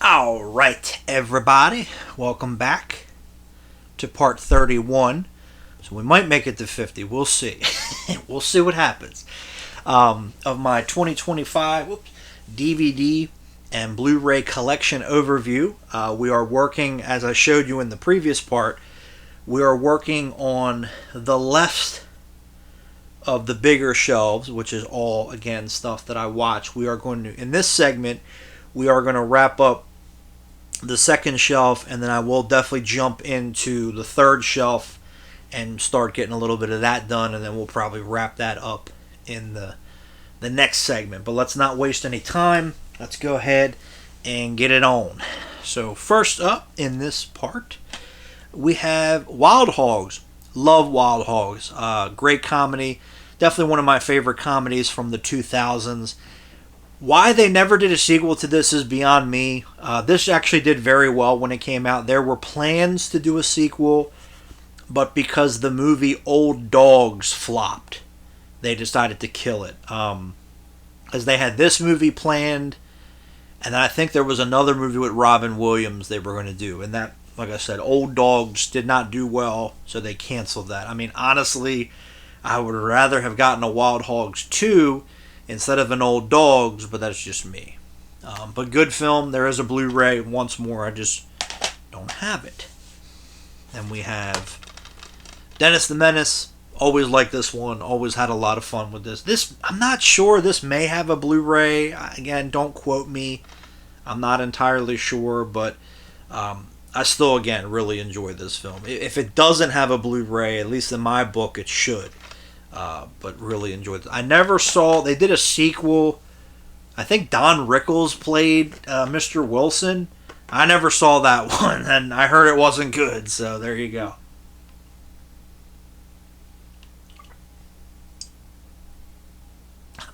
All right, everybody, welcome back to part 31. So we might make it to 50. We'll see. We'll see what happens. Of my 2025 DVD and Blu-ray collection overview. We are working, as I showed you in the previous part, we are working on the left of the bigger shelves, which is all, again, stuff that I watch. We are going to, in this segment, we are going to wrap up the second shelf, and then I will definitely jump into the third shelf and start getting a little bit of that done, and then we'll probably wrap that up in the next segment. But let's not waste any time. Let's go ahead and get it on. So first up in this part, we have Wild Hogs. Love Wild Hogs. Great comedy. Definitely one of my favorite comedies from the 2000s. Why they never did a sequel to this is beyond me. This actually did very well when it came out. There were plans to do a sequel, but because the movie Old Dogs flopped, they decided to kill it. As they had this movie planned, and then I think there was another movie with Robin Williams they were going to do. And that, like I said, Old Dogs did not do well, so they canceled that. I mean, honestly, I would rather have gotten a Wild Hogs 2 instead of an Old Dogs, but that's just me. But good film. There is a Blu-ray. Once more, I just don't have it. Then we have Dennis the Menace. Always liked this one. Always had a lot of fun with this. I'm not sure. This may have a Blu-ray. Again, don't quote me. I'm not entirely sure, but I still, again, really enjoy this film. If it doesn't have a Blu-ray, at least in my book, it should. But really enjoyed it. I never saw, they did a sequel. I think Don Rickles played Mr. Wilson. I never saw that one, and I heard it wasn't good, so there you go.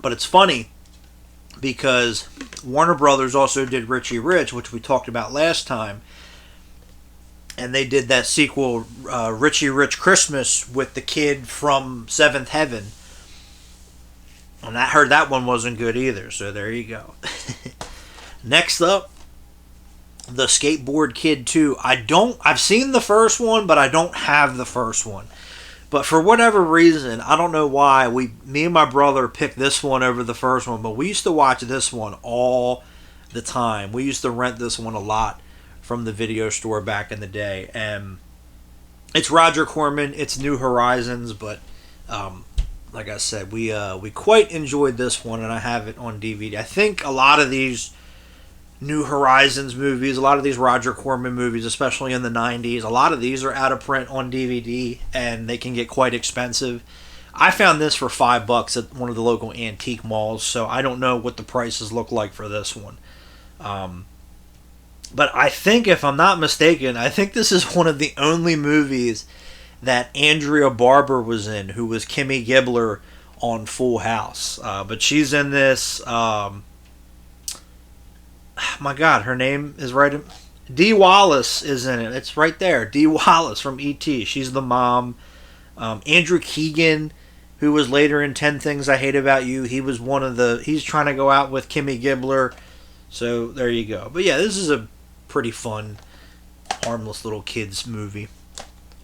But it's funny because Warner Brothers also did Richie Rich, which we talked about last time. And they did that sequel, Richie Rich Christmas, with the kid from Seventh Heaven. And I heard that one wasn't good either, so there you go. Next up, The Skateboard Kid 2. I've seen the first one, but I don't have the first one. But for whatever reason, I don't know why, me and my brother picked this one over the first one, but we used to watch this one all the time. We used to rent this one a lot from the video store back in the day. And it's Roger Corman, it's New Horizons, but like I said, we quite enjoyed this one, and I have it on DVD. I think a lot of these New Horizons movies, a lot of these Roger Corman movies, especially in the 90s, a lot of these are out of print on DVD, and they can get quite expensive. I found this for $5 at one of the local antique malls, so I don't know what the prices look like for this one. But I think, if I'm not mistaken, I think this is one of the only movies that Andrea Barber was in, who was Kimmy Gibbler on Full House. But she's in this. My God, her name is right. Dee Wallace is in it. It's right there. Dee Wallace from E.T. She's the mom. Andrew Keegan, who was later in 10 Things I Hate About You. He was one of the. He's trying to go out with Kimmy Gibbler. So there you go. But yeah, this is a pretty fun, harmless little kids movie.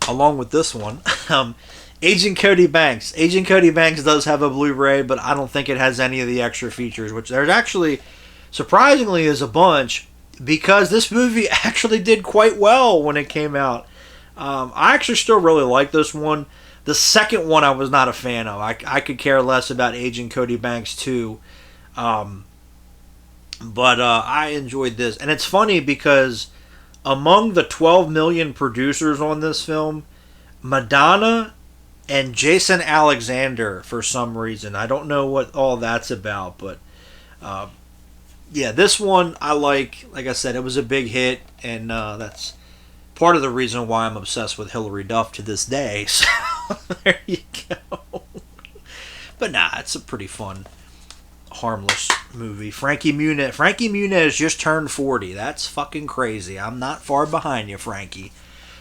Along with this one, Agent Cody Banks. Agent Cody Banks does have a Blu-ray, but I don't think it has any of the extra features, which there's actually, surprisingly, is a bunch, because this movie actually did quite well when it came out. I actually still really like this one. The second one I was not a fan of. I could care less about Agent Cody Banks 2. But I enjoyed this. And it's funny because among the 12 million producers on this film, Madonna and Jason Alexander, for some reason, I don't know what all that's about, but yeah, this one I like. Like I said, it was a big hit, and that's part of the reason why I'm obsessed with Hilary Duff to this day. So there you go. But nah, it's a pretty fun, harmless movie. Frankie Muniz just turned 40. That's fucking crazy. I'm not far behind you, Frankie.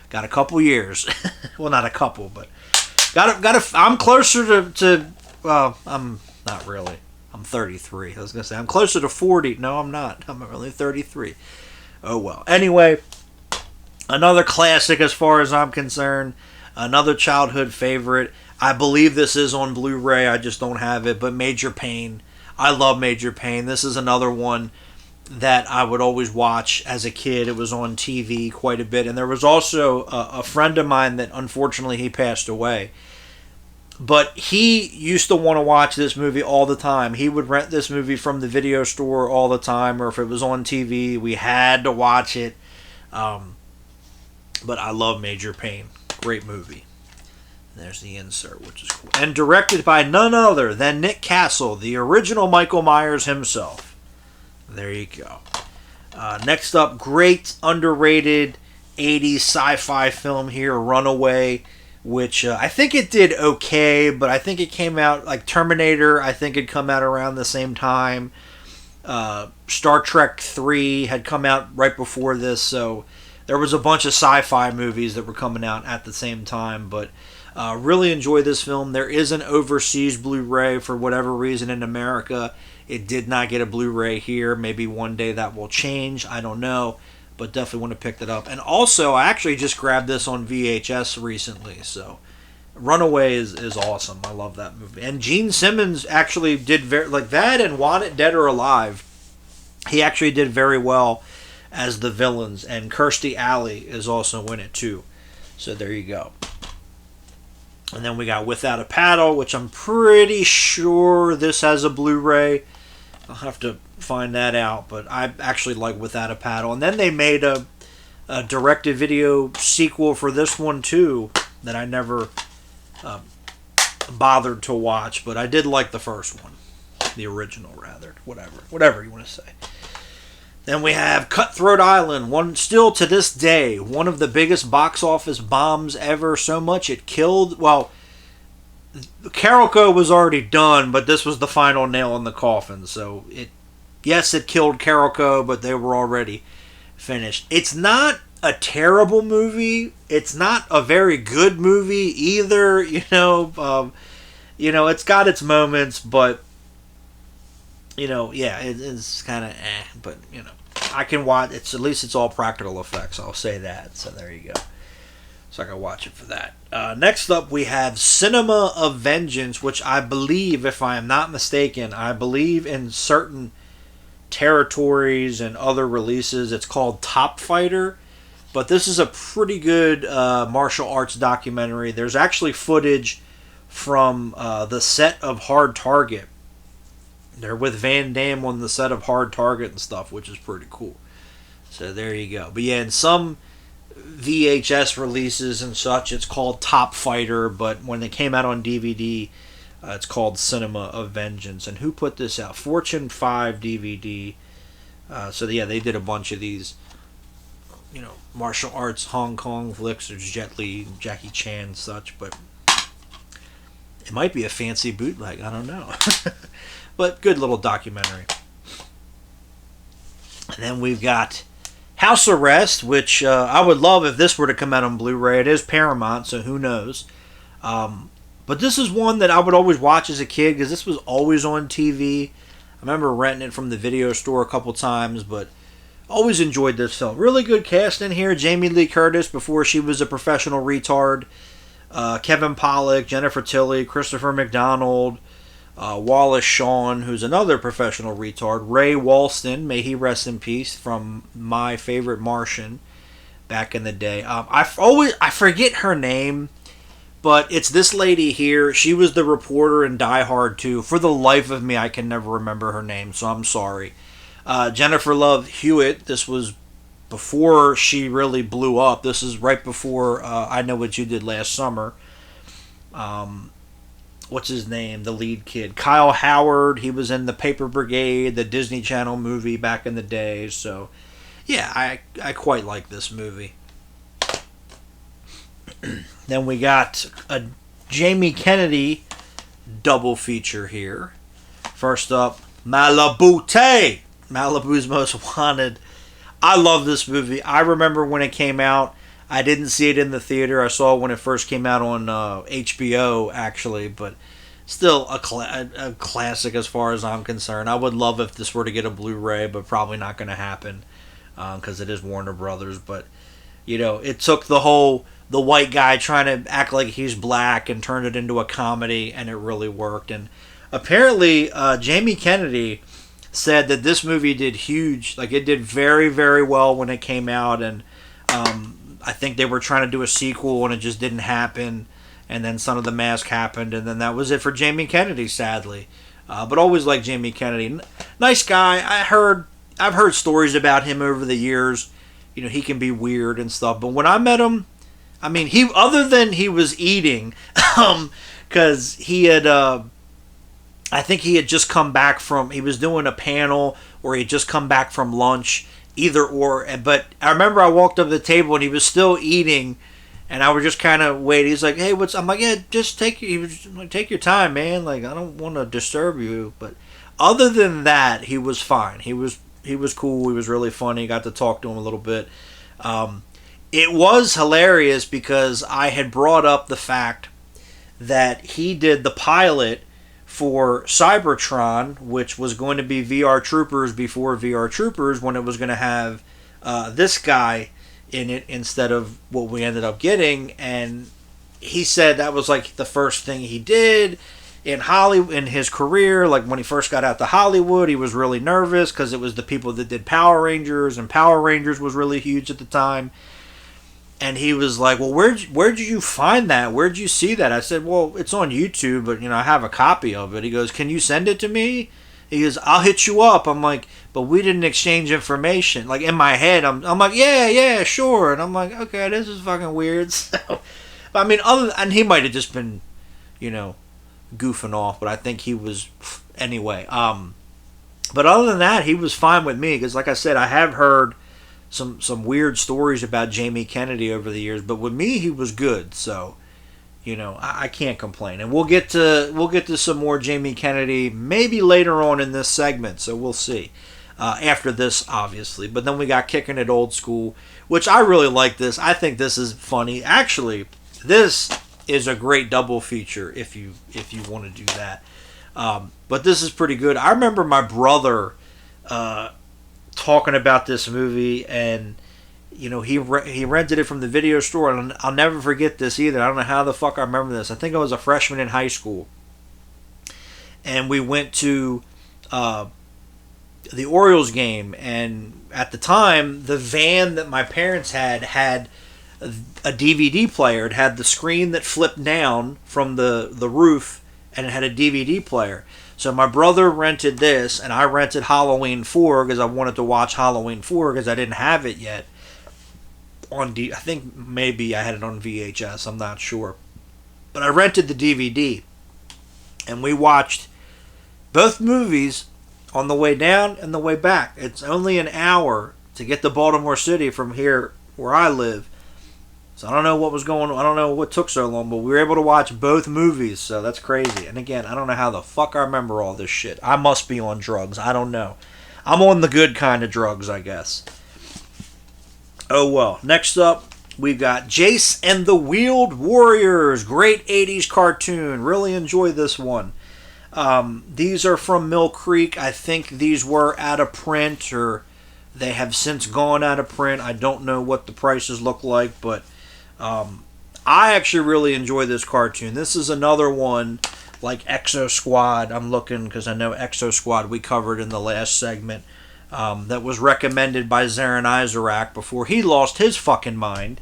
Got a couple years. Well, not a couple, but I'm closer to well, I'm not really. I'm 33. I was gonna say I'm closer to 40. No, I'm not. I'm only 33. Oh well. Anyway, another classic as far as I'm concerned. Another childhood favorite. I believe this is on Blu-ray. I just don't have it. But Major Payne. I love Major Payne. This is another one that I would always watch as a kid. It was on TV quite a bit. And there was also a friend of mine that unfortunately he passed away. But he used to want to watch this movie all the time. He would rent this movie from the video store all the time, or if it was on TV, we had to watch it. But I love Major Payne. Great movie. There's the insert, which is cool. And directed by none other than Nick Castle, the original Michael Myers himself. There you go. Next up, great underrated 80s sci-fi film here, Runaway, which I think it did okay, but I think it came out like Terminator. I think it come out around the same time. Star Trek 3 had come out right before this, so there was a bunch of sci-fi movies that were coming out at the same time, but really enjoy this film. There is an overseas Blu-ray for whatever reason in America. It did not get a Blu-ray here. Maybe one day that will change. I don't know. But definitely want to pick that up. And also, I actually just grabbed this on VHS recently. So, Runaway is awesome. I love that movie. And Gene Simmons actually did very like that and Want It Dead or Alive. He actually did very well as the villains. And Kirstie Alley is also in it too. So there you go. And then we got Without a Paddle, which I'm pretty sure this has a Blu-ray. I'll have to find that out, but I actually like Without a Paddle. And then they made a direct-to-video sequel for this one too that I never bothered to watch, but I did like the first one, the original rather, whatever you want to say. Then we have Cutthroat Island, one still to this day one of the biggest box office bombs ever. So much it killed. Well, Carolco was already done, but this was the final nail in the coffin. So it killed Carolco, but they were already finished. It's not a terrible movie. It's not a very good movie either. It's got its moments, but it's kind of but I can watch. At least it's all practical effects. I'll say that. So there you go. So I can watch it for that. Next up, we have Cinema of Vengeance, which I believe, if I am not mistaken, in certain territories and other releases, it's called Top Fighter. But this is a pretty good martial arts documentary. There's actually footage from the set of Hard Target. They're with Van Damme on the set of Hard Target and stuff, which is pretty cool. So there you go. But yeah, in some VHS releases and such, it's called Top Fighter, but when it came out on DVD, it's called Cinema of Vengeance. And who put this out? Fortune 5 DVD. So yeah, they did a bunch of these, martial arts Hong Kong flicks. There's Jet Li, Jackie Chan, and such, but it might be a fancy bootleg. I don't know. But good little documentary. And then we've got House Arrest, which I would love if this were to come out on Blu-ray. It is Paramount, so who knows. But this is one that I would always watch as a kid because this was always on TV. I remember renting it from the video store a couple times, but always enjoyed this film. Really good cast in here. Jamie Lee Curtis before she was a professional retard. Kevin Pollak, Jennifer Tilly, Christopher McDonald, Wallace Shawn, who's another professional retard. Ray Walston, may he rest in peace, from my favorite Martian back in the day. I forget her name, but it's this lady here. She was the reporter in Die Hard 2. For the life of me, I can never remember her name, so I'm sorry. Jennifer Love Hewitt, this was before she really blew up. This is right before I Know What You Did Last Summer. What's his name? The lead kid. Kyle Howard, he was in The Paper Brigade, the Disney Channel movie back in the day. So, yeah, I quite like this movie. Then we got a Jamie Kennedy double feature here. First up, Malibu. Malibu's Most Wanted. I love this movie. I remember when it came out. I didn't see it in the theater. I saw it when it first came out on HBO, actually. But still a classic as far as I'm concerned. I would love if this were to get a Blu-ray, but probably not going to happen. because it is Warner Brothers. But it took the white guy trying to act like he's black and turned it into a comedy, and it really worked. And apparently, Jamie Kennedy said that this movie did huge, like it did very, very well when it came out, and I think they were trying to do a sequel and it just didn't happen, and then Son of the Mask happened, and then that was it for Jamie Kennedy, sadly. But always liked Jamie Kennedy, nice guy. I've heard stories about him over the years. He can be weird and stuff, but when I met him, I mean, other than he was eating, because he had. I think he had just come back he was doing a panel, or he had just come back from lunch, either or. But I remember I walked up to the table and he was still eating, and I was just kind of waiting. He's like, "Hey, I'm like, yeah, just take your time, man. Like, I don't want to disturb you." But other than that, he was fine. He was cool. He was really funny. Got to talk to him a little bit. It was hilarious because I had brought up the fact that he did the pilot for Cybertron, which was going to be VR Troopers before VR Troopers, when it was going to have this guy in it instead of what we ended up getting. And he said that was like the first thing he did in Hollywood in his career. Like when he first got out to Hollywood, he was really nervous because it was the people that did Power Rangers, and Power Rangers was really huge at the time. And he was like, "Well, where'd you find that? Where'd you see that?" I said, "Well, it's on YouTube, but I have a copy of it." He goes, "Can you send it to me?" He goes, "I'll hit you up." I'm like, "But we didn't exchange information." Like in my head, I'm like, "Yeah, sure." And I'm like, "Okay, this is fucking weird." So, but I mean, and he might have just been, goofing off, but I think he was anyway. But other than that, he was fine with me because, like I said, I have heard some weird stories about Jamie Kennedy over the years, but with me he was good. So I can't complain, and we'll get to some more Jamie Kennedy maybe later on in this segment, so we'll see after this, obviously. But then we got Kicking It Old School, which I really like. This, I think this is funny. Actually, this is a great double feature if you want to do that. But this is pretty good. I remember my brother talking about this movie, and he rented it from the video store, and I'll never forget this either. I don't know how the fuck I remember this. I think I was a freshman in high school, and we went to the Orioles game, and at the time the van that my parents had a DVD player. It had the screen that flipped down from the roof, and it had a DVD player. So my brother rented this, and I rented Halloween 4 because I wanted to watch Halloween 4 because I didn't have it yet. I think maybe I had it on VHS, I'm not sure. But I rented the DVD, and we watched both movies on the way down and the way back. It's only an hour to get to Baltimore City from here where I live. So I don't know what was going on. I don't know what took so long, but we were able to watch both movies, so that's crazy. And again, I don't know how the fuck I remember all this shit. I must be on drugs. I don't know. I'm on the good kind of drugs, I guess. Oh well. Next up, we've got Jace and the Wheeled Warriors. Great 80s cartoon. Really enjoy this one. These are from Mill Creek. I think these were out of print, or they have since gone out of print. I don't know what the prices look like, but I actually really enjoy this cartoon. This is another one like Exo Squad. I'm looking because I know Exo Squad we covered in the last segment. That was recommended by Zarin Izarak before he lost his fucking mind.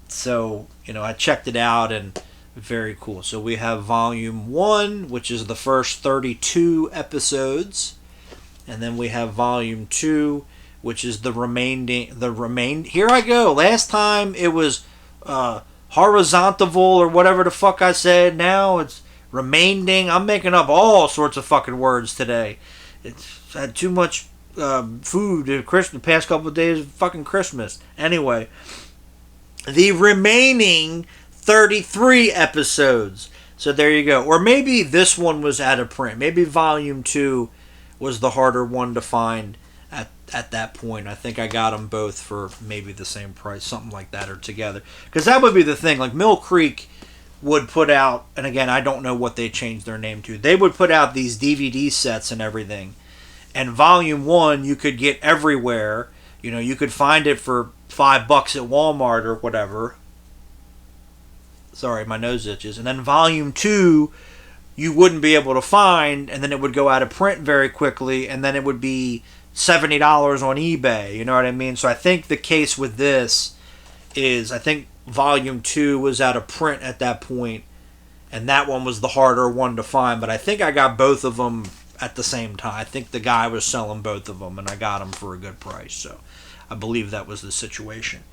So I checked it out, and very cool. So we have Volume 1, which is the first 32 episodes, and then we have Volume 2, which is the remaining. Here I go. Last time it was horizontal or whatever the fuck I said. Now it's remaining. I'm making up all sorts of fucking words today. It's had too much food at the past couple of days of fucking Christmas. Anyway, the remaining 33 episodes. So there you go. Or maybe this one was out of print. Maybe Volume 2 was the harder one to find at that point. I think I got them both for maybe the same price, something like that, or together. Because that would be the thing. Like Mill Creek would put out, and again, I don't know what they changed their name to. They would put out these DVD sets and everything. And Volume 1 you could get everywhere. You could find it for $5 at Walmart or whatever. Sorry, my nose itches. And then volume 2, you wouldn't be able to find, and then it would go out of print very quickly, and then it would be $70 on eBay. You know what I mean? So I think the case with this is, I think volume 2 was out of print at that point, and that one was the harder one to find. But I think I got both of them at the same time. I think the guy was selling both of them, and I got them for a good price. So I believe that was the situation.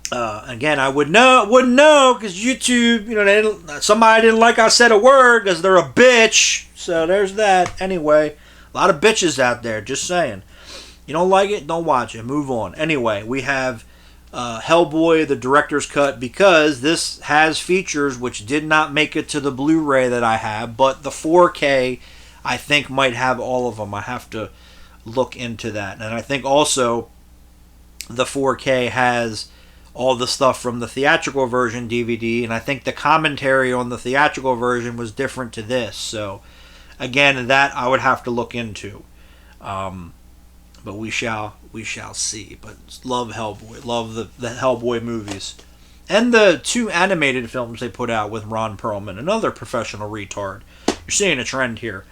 Again, I wouldn't know because YouTube, somebody didn't like I said a word because they're a bitch. So there's that. Anyway, a lot of bitches out there. Just saying. You don't like it, don't watch it. Move on. Anyway, we have Hellboy, the director's cut, because this has features which did not make it to the Blu-ray that I have, but the 4K I think might have all of them. I have to look into that. And I think also the 4K has all the stuff from the theatrical version DVD, and I think the commentary on the theatrical version was different to this. So again, that I would have to look into. But we shall see. But love Hellboy. Love the Hellboy movies. And the 2 animated films they put out with Ron Perlman, another professional retard. You're seeing a trend here.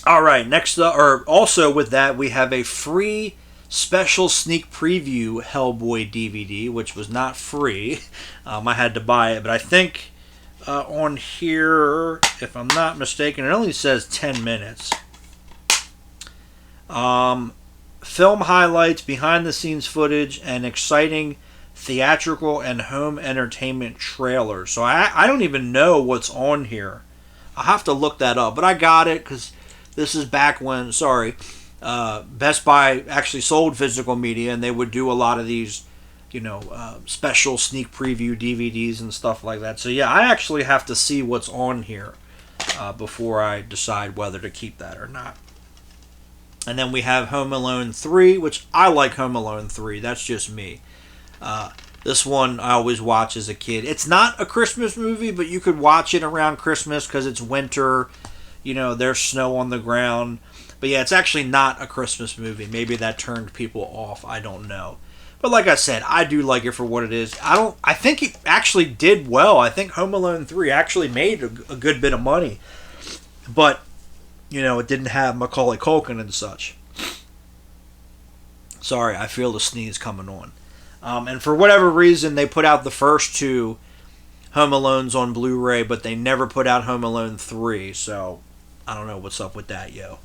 Alright, next up, or also with that, we have a free special sneak preview Hellboy DVD, which was not free. I had to buy it, but I think on here, if I'm not mistaken, it only says 10 minutes. Film highlights, behind the scenes footage, and exciting theatrical and home entertainment trailers. So I don't even know what's on here. I'll have to look that up, but I got it because this is back when, Best Buy actually sold physical media, and they would do a lot of these, special sneak preview DVDs and stuff like that. So yeah, I actually have to see what's on here before I decide whether to keep that or not. And then we have Home Alone 3, which I like Home Alone 3. That's just me. This one I always watch as a kid. It's not a Christmas movie, but you could watch it around Christmas because it's winter. There's snow on the ground. But yeah, it's actually not a Christmas movie. Maybe that turned people off. I don't know. But like I said, I do like it for what it is. I think it actually did well. I think Home Alone 3 actually made a good bit of money. But, it didn't have Macaulay Culkin and such. Sorry, I feel the sneeze coming on. And for whatever reason, they put out the first 2 Home Alones on Blu-ray, but they never put out Home Alone 3. So, I don't know what's up with that, yo.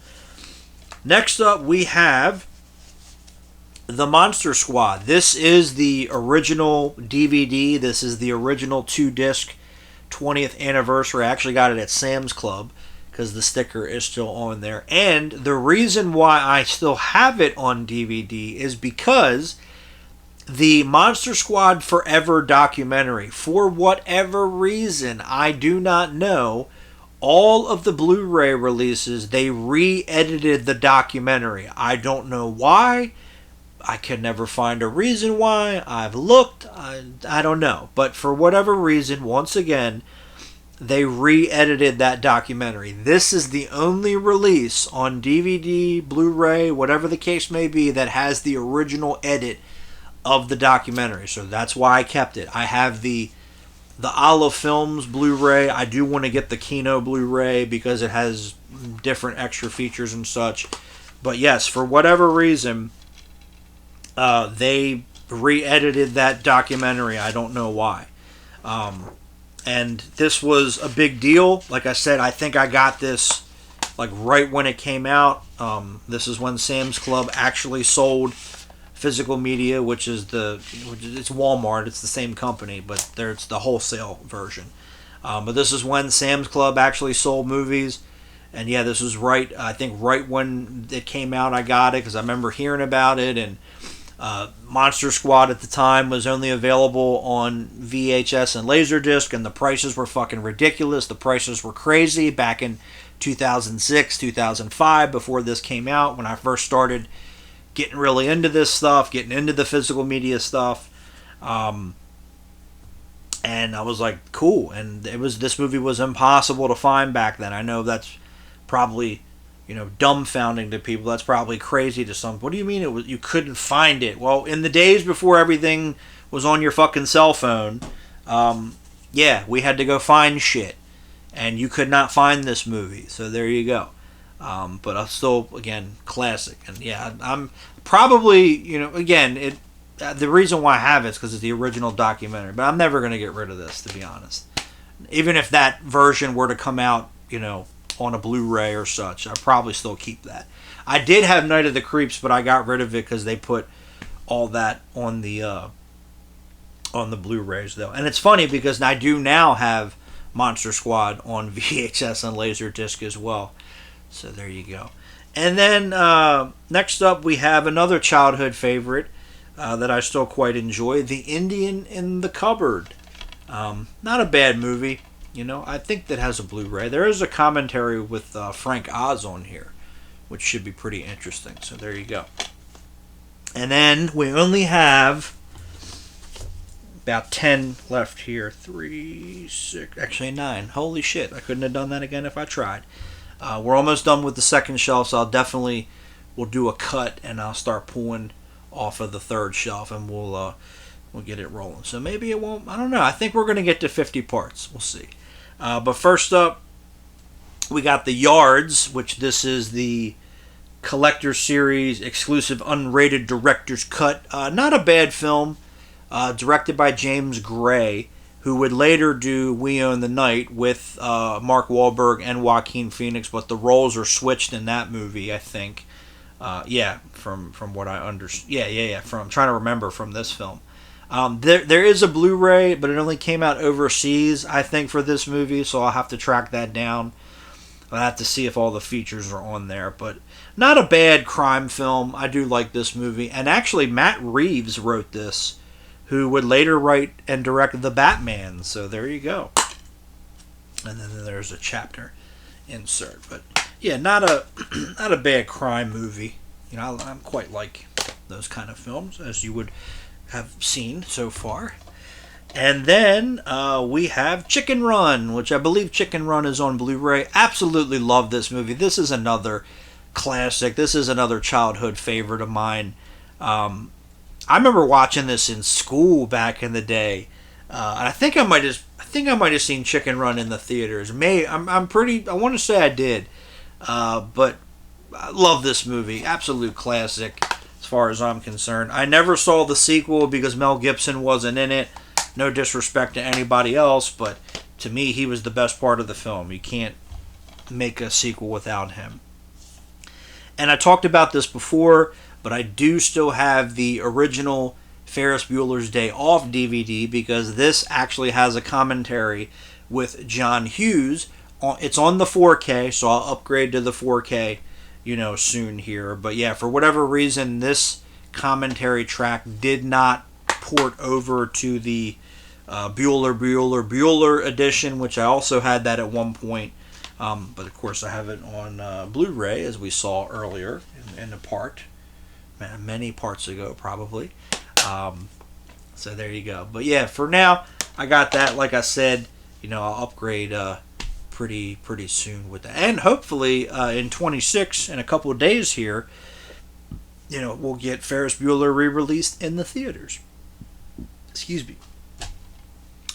Next up, we have The Monster Squad. This is the original DVD. This is the original 2-disc 20th anniversary. I actually got it at Sam's Club because the sticker is still on there. And the reason why I still have it on DVD is because the Monster Squad Forever documentary, for whatever reason, I do not know, all of the Blu-ray releases, they re-edited the documentary. I don't know why. I can never find a reason why. I've looked. I don't know. But for whatever reason, once again, they re-edited that documentary. This is the only release on DVD, Blu-ray, whatever the case may be, that has the original edit of the documentary. So that's why I kept it. I have the Olive Films Blu-ray. I do want to get the Kino Blu-ray because it has different extra features and such. But yes, for whatever reason, they re-edited that documentary. I don't know why. And this was a big deal. Like I said, I think I got this right when it came out. This is when Sam's Club actually sold physical media, which is it's Walmart. It's the same company, but it's the wholesale version. But this is when Sam's Club actually sold movies. And yeah, this was I think right when it came out, I got it because I remember hearing about it. And Monster Squad at the time was only available on VHS and Laserdisc, and the prices were fucking ridiculous. The prices were crazy back in 2006, 2005, before this came out, when I first started getting really into this stuff, getting into the physical media stuff. And I was like, cool. And this movie was impossible to find back then. I know that's probably dumbfounding to people. That's probably crazy to some. What do you mean you couldn't find it? Well, in the days before everything was on your fucking cell phone, yeah, we had to go find shit, and you could not find this movie. So there you go. But I'm still, again, classic. And yeah, I'm probably, again, the reason why I have it is because it's the original documentary. But I'm never going to get rid of this, to be honest. Even if that version were to come out, on a Blu-ray or such, I'd probably still keep that. I did have Night of the Creeps, but I got rid of it because they put all that on the Blu-rays, though. And it's funny because I do now have Monster Squad on VHS and Laserdisc as well. So there you go. And then next up we have another childhood favorite that I still quite enjoy, The Indian in the Cupboard. Not a bad movie. I think that has a Blu-ray. There is a commentary with Frank Oz on here, which should be pretty interesting. So there you go. And then we only have about 10 left here. 3, 6, actually 9. Holy shit, I couldn't have done that again if I tried. We're almost done with the second shelf, so we'll do a cut, and I'll start pulling off of the third shelf, and we'll get it rolling. So maybe it won't, I don't know. I think we're going to get to 50 parts. We'll see. But first up, we got The Yards, which this is the Collector Series exclusive unrated director's cut. Not a bad film, directed by James Gray, who would later do We Own the Night with Mark Wahlberg and Joaquin Phoenix, but the roles are switched in that movie, I think. From what I understand. Yeah. I'm trying to remember from this film. There is a Blu-ray, but it only came out overseas, I think, for this movie, so I'll have to track that down. I'll have to see if all the features are on there, but not a bad crime film. I do like this movie, and actually Matt Reeves wrote this, who would later write and direct The Batman, so there you go. And then there's a chapter insert, but yeah, not a bad crime movie. I'm quite like those kind of films, as you would have seen so far. And then we have Chicken Run, which I believe Chicken Run is on Blu-ray. Absolutely love this movie. This is another classic. This is another childhood favorite of mine. I remember watching this in school back in the day. I think I might have seen Chicken Run in the theaters. I want to say I did. But I love this movie. Absolute classic as far as I'm concerned. I never saw the sequel because Mel Gibson wasn't in it. No disrespect to anybody else, but to me, he was the best part of the film. You can't make a sequel without him. And I talked about this before, but I do still have the original Ferris Bueller's Day Off DVD because this actually has a commentary with John Hughes. It's on the 4K, so I'll upgrade to the 4K, soon here. But yeah, for whatever reason, this commentary track did not port over to the Bueller edition, which I also had that at one point. But of course, I have it on Blu-ray, as we saw earlier in the part, many parts ago, probably. So there you go. But yeah, for now, I got that. Like I said, I'll upgrade pretty soon with that, and hopefully in 26, in a couple of days here, we'll get Ferris Bueller re-released in the theaters. Excuse me.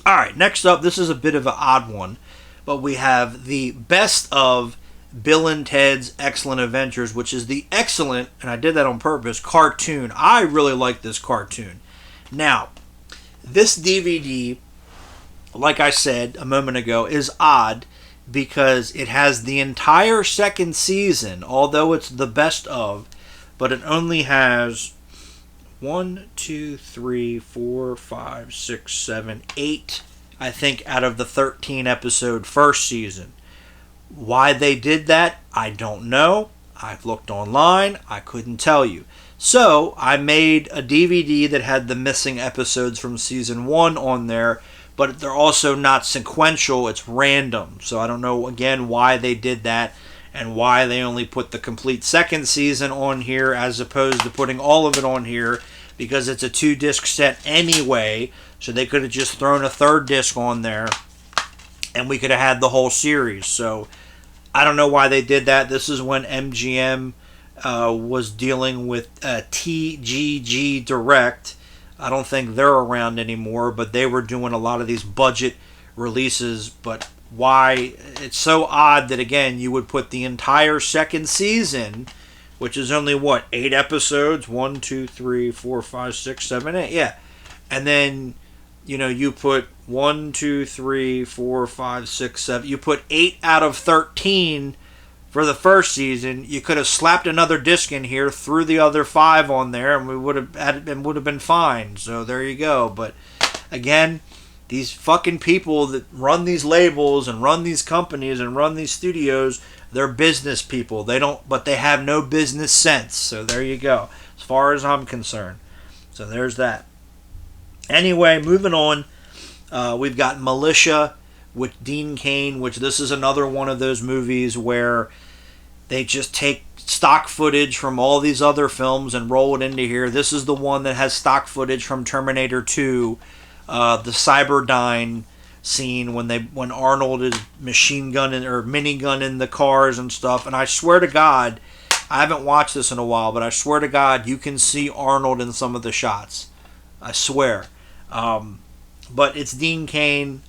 All right, next up, this is a bit of an odd one, but we have the best of Bill and Ted's Excellent Adventures, which is the excellent, and I did that on purpose, cartoon. I really like this cartoon. Now, this DVD, like I said a moment ago, is odd because it has the entire second season, although it's the best of, but it only has 1, 2, 3, 4, 5, 6, 7, 8, I think, out of the 13 episode first season. Why they did that, I don't know. I've looked online, I couldn't tell you. So I made a DVD that had the missing episodes from season 1 on there, but they're also not sequential, it's random. So I don't know, again, why they did that and why they only put the complete second season on here as opposed to putting all of it on here, because it's a 2-disc set anyway, so they could have just thrown a third disc on there and we could have had the whole series. So I don't know why they did that. This is when MGM was dealing with TGG Direct. I don't think they're around anymore, but they were doing a lot of these budget releases. But why? It's so odd that, again, you would put the entire second season, which is only, what, 8 episodes? 1, 2, 3, 4, 5, 6, 7, 8. Yeah. And then, you put 1, 2, 3, 4, 5, 6, 7. You put 8 out of 13 for the first season. You could have slapped another disc in here, threw the other 5 on there, and we would have been fine. So there you go. But again, these fucking people that run these labels and run these companies and run these studios, they're business people. But they have no business sense. So there you go, as far as I'm concerned. So there's that. Anyway, moving on, we've got Militia with Dean Cain, which this is another one of those movies where they just take stock footage from all these other films and roll it into here. This is the one that has stock footage from Terminator 2, the Cyberdyne scene when Arnold is machine gunning or minigunning the cars and stuff. And I swear to God, I haven't watched this in a while, but I swear to God, you can see Arnold in some of the shots. I swear. But it's Dean Cain.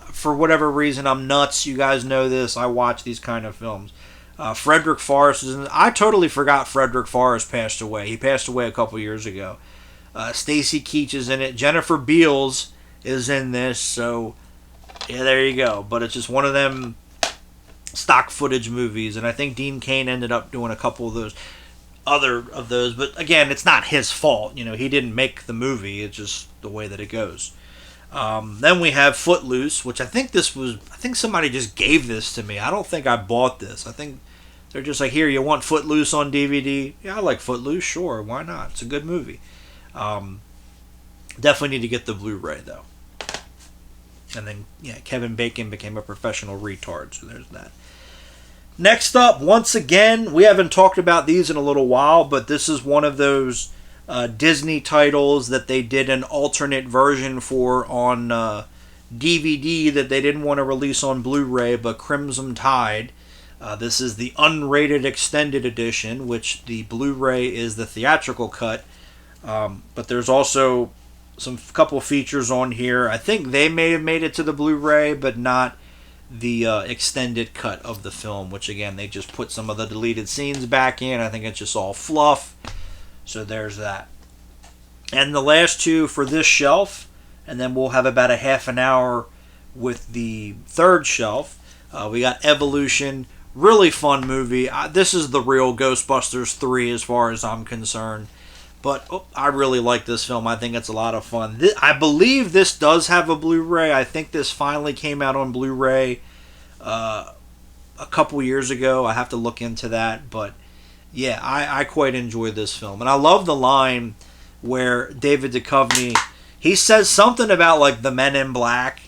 For whatever reason, I'm nuts. You guys know this. I watch these kind of films. Frederick Forrest is in it. I totally forgot Frederick Forrest passed away. He passed away a couple years ago. Stacy Keach is in it. Jennifer Beals is in this. So, yeah, there you go. But it's just one of them stock footage movies. And I think Dean Cain ended up doing a couple of those. But again, it's not his fault. He didn't make the movie. It's just the way that it goes. Then we have Footloose, which I think somebody just gave this to me. I don't think I bought this. I think they're just like, here, you want Footloose on DVD? Yeah, I like Footloose. Sure, why not? It's a good movie. Definitely need to get the Blu-ray though. And then, Kevin Bacon became a professional retard. So there's that. Next up, once again, we haven't talked about these in a little while, but this is one of those Disney titles that they did an alternate version for on DVD that they didn't want to release on Blu-ray, but Crimson Tide. This is the unrated extended edition, which the Blu-ray is the theatrical cut. But there's also some couple features on here. I think they may have made it to the Blu-ray, but not the extended cut of the film, which again, they just put some of the deleted scenes back in. I think it's just all fluff. So there's that. And the last two for this shelf, and then we'll have about a half an hour with the third shelf. We got Evolution, really fun movie. This is the real Ghostbusters 3 as far as I'm concerned. But I really like this film. I think it's a lot of fun. I believe this does have a Blu-ray. I think this finally came out on Blu-ray a couple years ago. I have to look into that. But yeah, I quite enjoy this film. And I love the line where David Duchovny, he says something about like the Men in Black.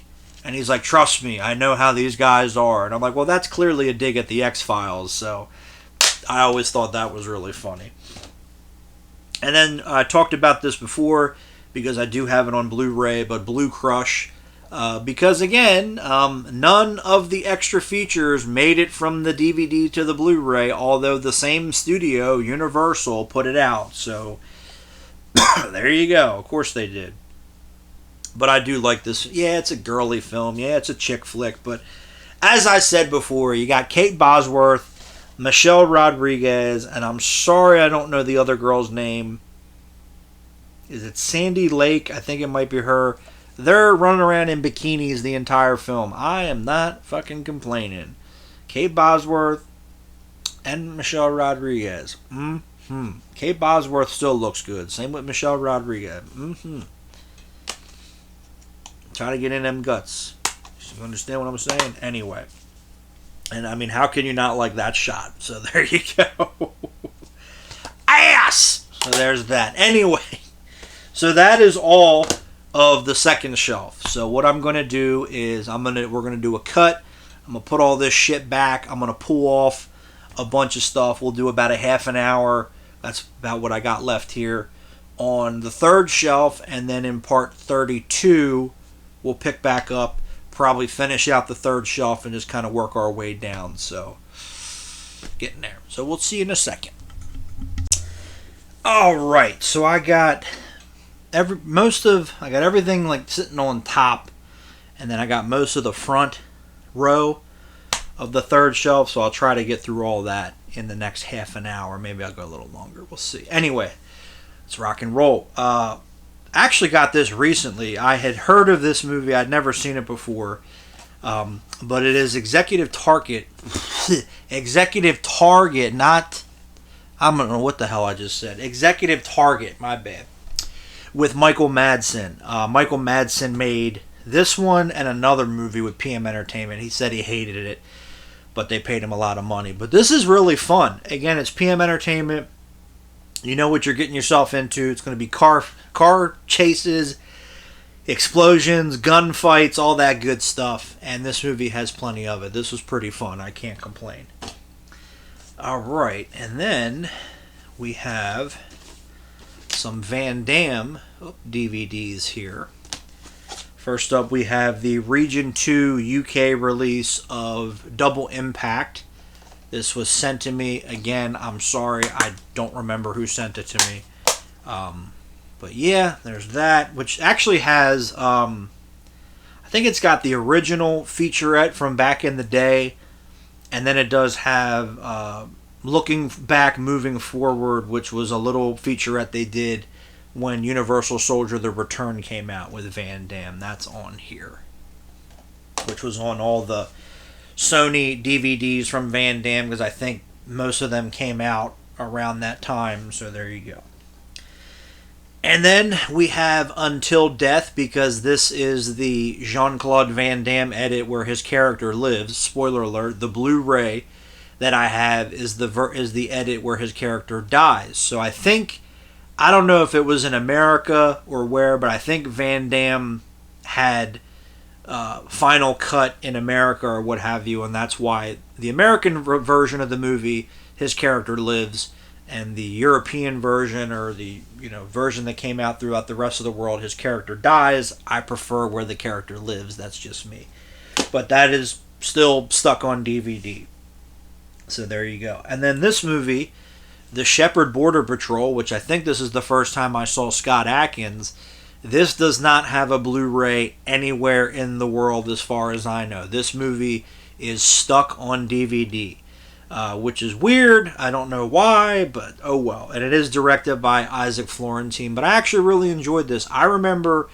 And he's like, trust me, I know how these guys are. And I'm like, well, that's clearly a dig at the X-Files. So I always thought that was really funny. And then I talked about this before because I do have it on Blu-ray, but Blue Crush. Because again, none of the extra features made it from the DVD to the Blu-ray, although the same studio, Universal, put it out. So there you go. Of course they did. But I do like this. Yeah, it's a girly film. Yeah, it's a chick flick. But as I said before, you got Kate Bosworth, Michelle Rodriguez, and I'm sorry I don't know the other girl's name. Is it Sandy Lake? I think it might be her. They're running around in bikinis the entire film. I am not fucking complaining. Kate Bosworth and Michelle Rodriguez. Kate Bosworth still looks good. Same with Michelle Rodriguez. Try to get in them guts. You understand what I'm saying? Anyway. And I mean, how can you not like that shot? So there you go. Ass! So there's that. Anyway, so that is all of the second shelf. So what I'm going to do is we're going to do a cut. I'm going to put all this shit back. I'm going to pull off a bunch of stuff. We'll do about a half an hour. That's about what I got left here on the third shelf. And then in part 32, we'll pick back up. Probably finish out the third shelf and just kind of work our way down. So Getting there. So we'll see in a second. All right. So I got everything like sitting on top, and then I got most of the front row of the third shelf. So I'll try to get through all that in the next half an hour. Maybe I'll go a little longer. We'll see. Anyway, let's rock and roll. Actually got this recently. I had heard of this movie. I'd never seen it before. But it is Executive Target. Executive Target, not... I don't know what the hell I just said. Executive Target, my bad. With Michael Madsen. Michael Madsen made this one and another movie with PM Entertainment. He said he hated it, but they paid him a lot of money. But this is really fun. Again, it's PM Entertainment. You know what you're getting yourself into. It's going to be car chases, explosions, gunfights, all that good stuff. And this movie has plenty of it. This was pretty fun. I can't complain. Alright, and then we have some Van Damme DVDs here. First up, we have the Region 2 UK release of Double Impact. This was sent to me. Again, I'm sorry. I don't remember who sent it to me. But yeah, there's that. Which actually has... I think it's got the original featurette from back in the day. And then it does have Looking Back, Moving Forward, which was a little featurette they did when Universal Soldier The Return came out with Van Damme. That's on here. Which was on all the Sony DVDs from Van Damme, because I think most of them came out around that time, so there you go. And then we have Until Death, because this is the Jean-Claude Van Damme edit where his character lives. Spoiler alert, the Blu-ray that I have is the edit where his character dies. So I don't know if it was in America or where, but I think Van Damme had Final Cut in America or what have you, and that's why the American version of the movie, his character lives, and the European version, or the version that came out throughout the rest of the world, his character dies. I prefer where the character lives. That's just me. But that is still stuck on DVD. So there you go. And then this movie, The Shepherd Border Patrol, which I think this is the first time I saw Scott Adkins. This does not have a Blu-ray anywhere in the world as far as I know. This movie is stuck on DVD, which is weird. I don't know why, but oh well. And it is directed by Isaac Florentine, but I actually really enjoyed this. I remember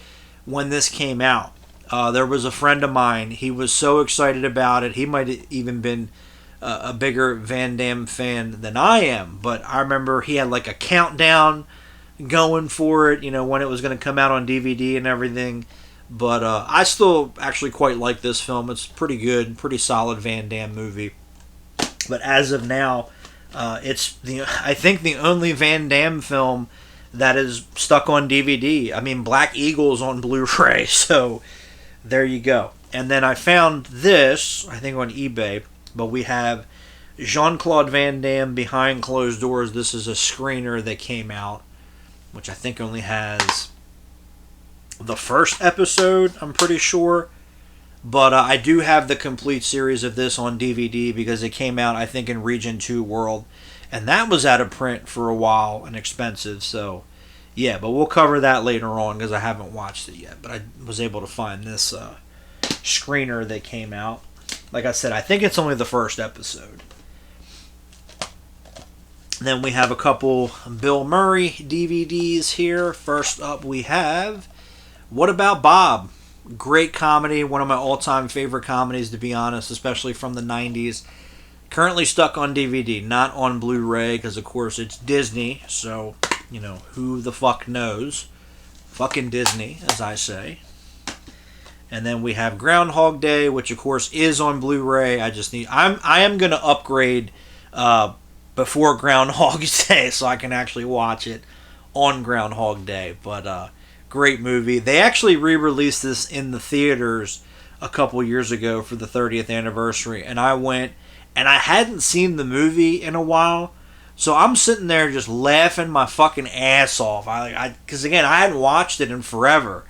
when this came out, there was a friend of mine. He was so excited about it. He might have even been a bigger Van Damme fan than I am, but I remember he had like a countdown going for it, when it was going to come out on DVD and everything. But I still actually quite like this film. It's pretty good, pretty solid Van Damme movie. But as of now, it's I think the only Van Damme film that is stuck on DVD. I mean, Black Eagle's on Blu-ray, so there you go. And then I found this, I think on eBay, but we have Jean-Claude Van Damme Behind Closed Doors. This is a screener that came out, which I think only has the first episode, I'm pretty sure. But I do have the complete series of this on DVD because it came out, I think, in Region 2 World. And that was out of print for a while and expensive. So, yeah, but we'll cover that later on because I haven't watched it yet. But I was able to find this screener that came out. Like I said, I think it's only the first episode. Then we have a couple Bill Murray DVDs here. First up we have What About Bob? Great comedy, one of my all-time favorite comedies, to be honest, especially from the 90s. Currently stuck on DVD, not on Blu-ray, because of course it's Disney, so, who the fuck knows? Fucking Disney, as I say. And then we have Groundhog Day, which of course is on Blu-ray. I am going to upgrade before Groundhog Day so I can actually watch it on Groundhog Day. But great movie. They actually re-released this in the theaters a couple years ago for the 30th anniversary, and I went, and I hadn't seen the movie in a while, so I'm sitting there just laughing my fucking ass off. Because again, I hadn't watched it in forever,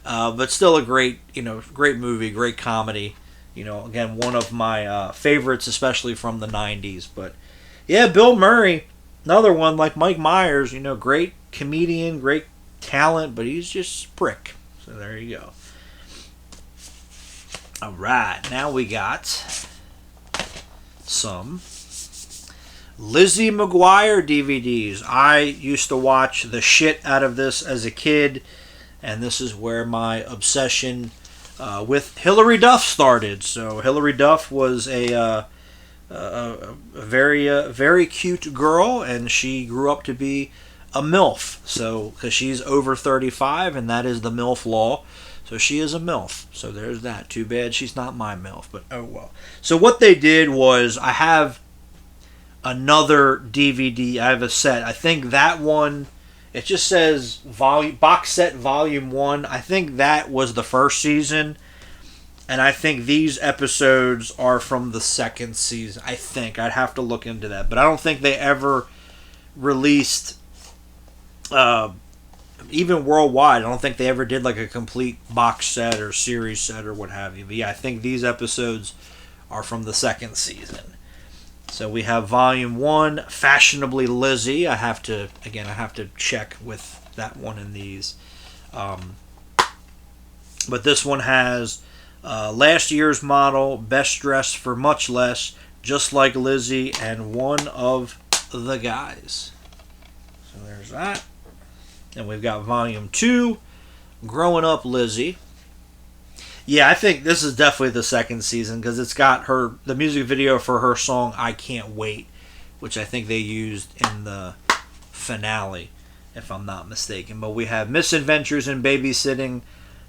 but still a great movie, great comedy. Again, one of my favorites, especially from the 90s. But Yeah, Bill Murray, another one like Mike Myers, great comedian, great talent, but he's just a prick. So there you go. All right, now we got some Lizzie McGuire DVDs. I used to watch the shit out of this as a kid, and this is where my obsession with Hilary Duff started. So Hilary Duff was a very cute girl, and she grew up to be a MILF. So because she's over 35, and that is the MILF law. So she is a MILF. So there's that. Too bad she's not my MILF, but oh well. So what they did was, I have another DVD. I have a set. I think that one, it just says box set volume 1. I think that was the first season. And I think these episodes are from the second season. I think. I'd have to look into that. But I don't think they ever released, even worldwide, I don't think they ever did like a complete box set or series set or what have you. But yeah, I think these episodes are from the second season. So we have volume 1, Fashionably Lizzie. I have to check with that one in these. But this one has last year's model, best dressed for much less, just like Lizzie, and one of the guys. So there's that. And we've got volume 2, Growing Up Lizzie. Yeah, I think this is definitely the second season, because it's got the music video for her song I Can't Wait, which I think they used in the finale, if I'm not mistaken. But we have Misadventures in Babysitting,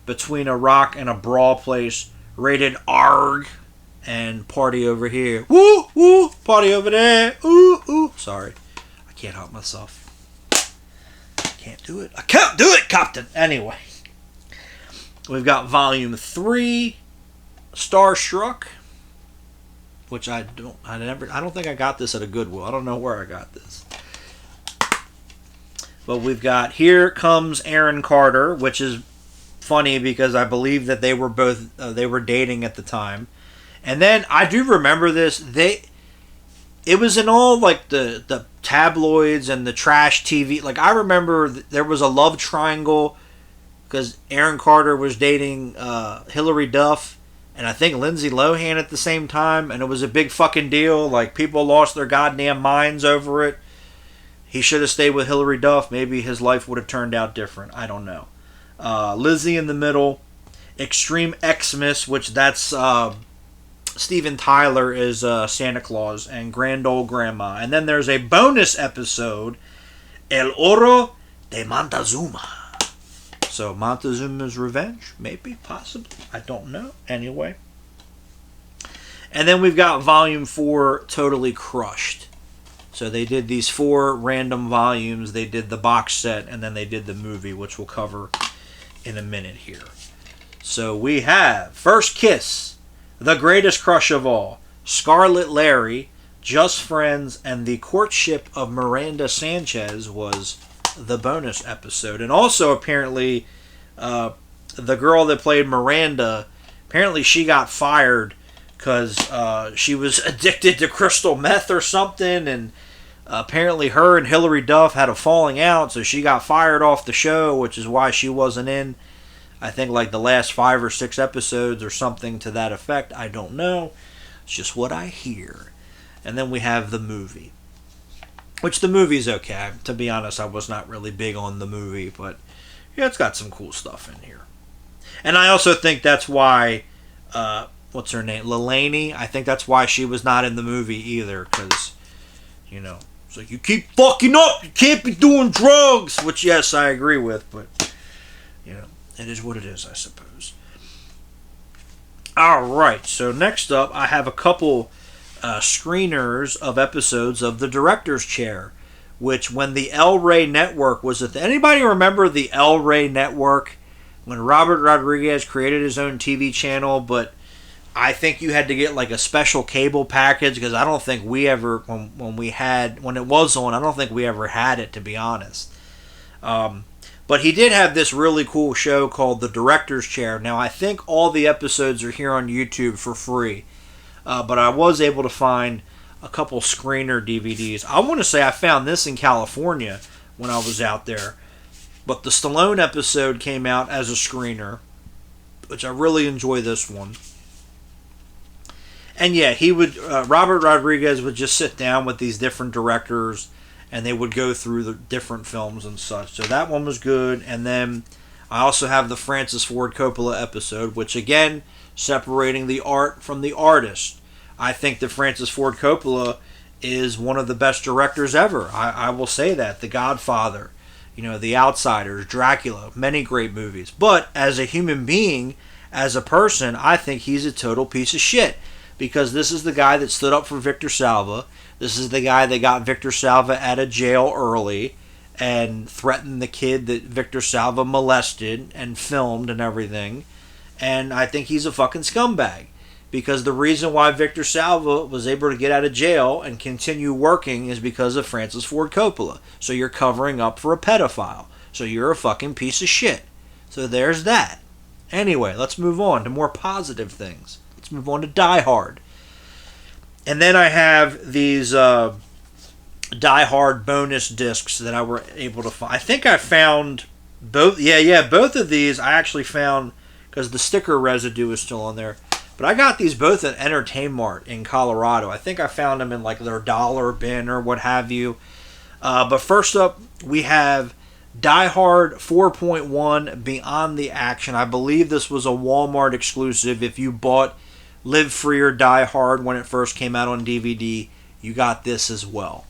Between a Rock and a Brawl Place, Rated ARG, and Party Over Here. Woo, woo, Party Over There. Ooh, ooh. Sorry, I can't help myself. I can't do it, Captain. Anyway, we've got volume 3, Starstruck, which I don't think I got this at a Goodwill. I don't know where I got this. But we've got Here Comes Aaron Carter, which is funny because I believe that they were both they were dating at the time. And then I do remember this. It was in all like the tabloids and the trash TV. Like, I remember there was a love triangle because Aaron Carter was dating Hilary Duff and I think Lindsay Lohan at the same time, and it was a big fucking deal. Like, people lost their goddamn minds over it. He should have stayed with Hilary Duff. Maybe his life would have turned out different. I don't know. Lizzie in the Middle, Extreme Xmas, which that's Steven Tyler is Santa Claus, and Grand Old Grandma. And then there's a bonus episode, El Oro de Montezuma. So Montezuma's Revenge, maybe, possibly, I don't know. Anyway. And then we've got volume 4, Totally Crushed. So they did these 4 random volumes. They did the box set, and then they did the movie, which we'll cover in a minute here. So we have First Kiss, The Greatest Crush of All, Scarlet Larry, Just Friends, and The Courtship of Miranda Sanchez was the bonus episode. And also, apparently, the girl that played Miranda, apparently she got fired because she was addicted to crystal meth or something, and apparently her and Hilary Duff had a falling out, so she got fired off the show, which is why she wasn't in, I think, like the last 5 or 6 episodes or something to that effect. I don't know. It's just what I hear. And then we have the movie, which the movie's okay. To be honest, I was not really big on the movie, but yeah, it's got some cool stuff in here. And I also think that's why, what's her name? Lelani. I think that's why she was not in the movie either, because, you know, it's like, you keep fucking up, you can't be doing drugs, which, yes, I agree with, but, you know, it is what it is, I suppose. Alright, so next up, I have a couple screeners of episodes of The Director's Chair, which when the El Rey Network was anybody remember the El Rey Network? When Robert Rodriguez created his own TV channel, but I think you had to get like a special cable package, because I don't think we ever, when it was on, I don't think we ever had it, to be honest. But he did have this really cool show called The Director's Chair. Now, I think all the episodes are here on YouTube for free. But I was able to find a couple screener DVDs. I want to say I found this in California when I was out there. But the Stallone episode came out as a screener, which I really enjoy this one. And yeah, he would Robert Rodriguez would just sit down with these different directors, and they would go through the different films and such. So that one was good. And then I also have the Francis Ford Coppola episode, which again, separating the art from the artist. I think that Francis Ford Coppola is one of the best directors ever. I will say that. The Godfather, The Outsiders, Dracula, many great movies. But as a human being, as a person, I think he's a total piece of shit. Because this is the guy that stood up for Victor Salva. This is the guy that got Victor Salva out of jail early and threatened the kid that Victor Salva molested and filmed and everything. And I think he's a fucking scumbag. Because the reason why Victor Salva was able to get out of jail and continue working is because of Francis Ford Coppola. So you're covering up for a pedophile. So you're a fucking piece of shit. So there's that. Anyway, let's move on to more positive things. Let's move on to Die Hard. And then I have these Die Hard bonus discs that I were able to find. I think I found both. Yeah, both of these I actually found because the sticker residue is still on there. But I got these both at Entertainment in Colorado. I think I found them in like their dollar bin or what have you. But first up, we have Die Hard 4.1 Beyond the Action. I believe this was a Walmart exclusive. If you bought Live Free or Die Hard when it first came out on DVD, you got this as well.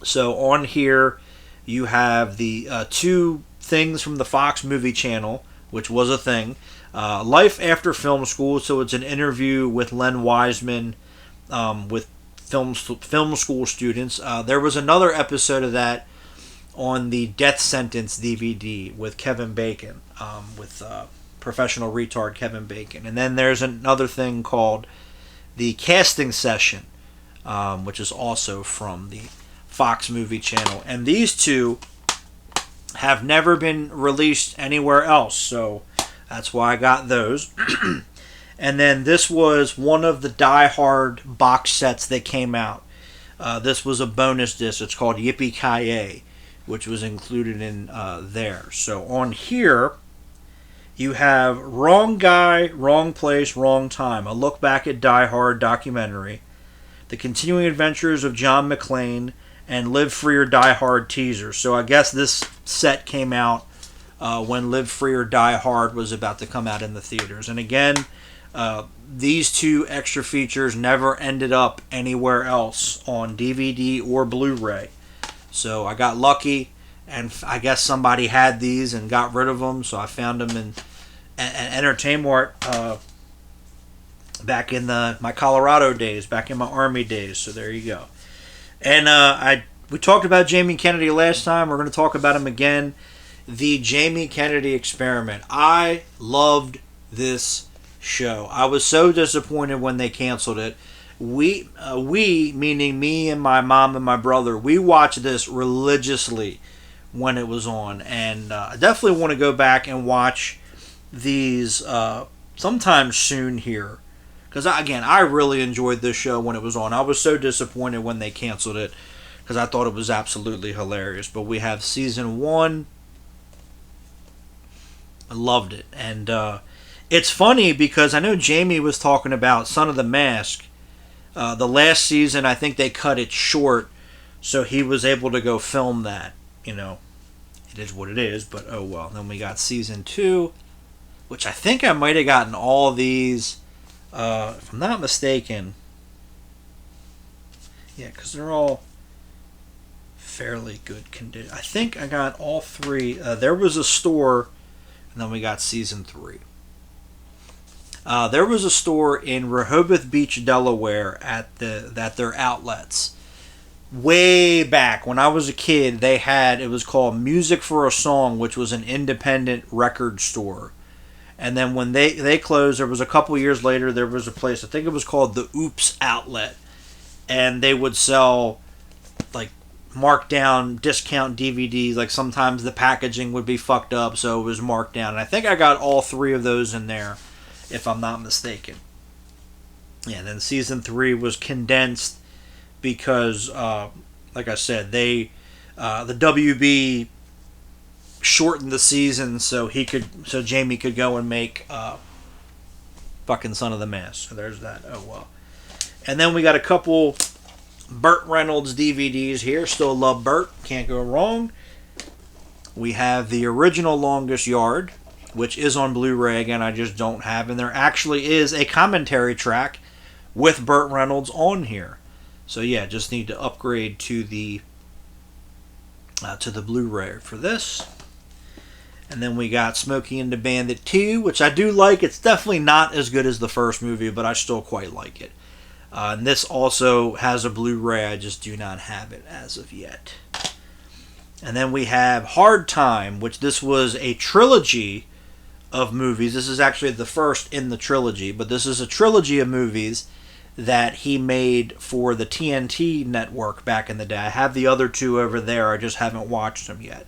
So on here, you have the two things from the Fox movie channel, which was a thing. Life After Film School, so it's an interview with Len Wiseman with film school students. There was another episode of that on the Death Sentence DVD with Kevin Bacon, with professional retard Kevin Bacon. And then there's another thing called the Casting Session, which is also from the Fox movie channel. And these two have never been released anywhere else, so that's why I got those. And then this was one of the Die Hard box sets that came out. This was a bonus disc. It's called Yippee-Ki-Yay, which was included in there. So on here, you have Wrong Guy, Wrong Place, Wrong Time. A look back at Die Hard documentary. The Continuing Adventures of John McClane and Live Free or Die Hard teaser. So I guess this set came out when Live Free or Die Hard was about to come out in the theaters. And again, these two extra features never ended up anywhere else on DVD or Blu-ray. So I got lucky, and I guess somebody had these and got rid of them, so I found them in Entertainment back in my Colorado days, back in my Army days. So there you go. And we talked about Jamie Kennedy last time. We're going to talk about him again. The Jamie Kennedy Experiment. I loved this show. I was so disappointed when they canceled it. We, meaning me and my mom and my brother, we watched this religiously when it was on. And I definitely want to go back and watch these sometime soon here. Because, again, I really enjoyed this show when it was on. I was so disappointed when they canceled it because I thought it was absolutely hilarious. But we have season 1. I loved it. And it's funny because I know Jamie was talking about Son of the Mask. The last season, I think they cut it short, so he was able to go film that. It is what it is, but oh well. Then we got season 2, which I think I might have gotten all these, if I'm not mistaken. Yeah, because they're all fairly good condition. I think I got all 3. There was a store, and then we got season 3. There was a store in Rehoboth Beach, Delaware at their outlets. Way back when I was a kid, it was called Music for a Song, which was an independent record store. And then when they closed, there was a couple years later, there was a place, I think it was called the Oops Outlet. And they would sell like marked down discount DVDs. Like sometimes the packaging would be fucked up, so it was marked down. And I think I got all 3 of those in there, if I'm not mistaken. Yeah, then season 3 was condensed because, like I said, the WB shortened the season so Jamie could go and make fucking Son of the Mask. So there's that. Oh well. And then we got a couple Burt Reynolds DVDs here. Still love Burt. Can't go wrong. We have the original Longest Yard, which is on Blu-ray. Again, I just don't have. And there actually is a commentary track with Burt Reynolds on here. So yeah, just need to upgrade to the Blu-ray for this. And then we got Smokey and the Bandit 2, which I do like. It's definitely not as good as the first movie, but I still quite like it. And this also has a Blu-ray. I just do not have it as of yet. And then we have Hard Time, which this was a trilogy of movies. This is actually the first in the trilogy, but this is a trilogy of movies that he made for the TNT network back in the day. I have the other two over there. I just haven't watched them yet.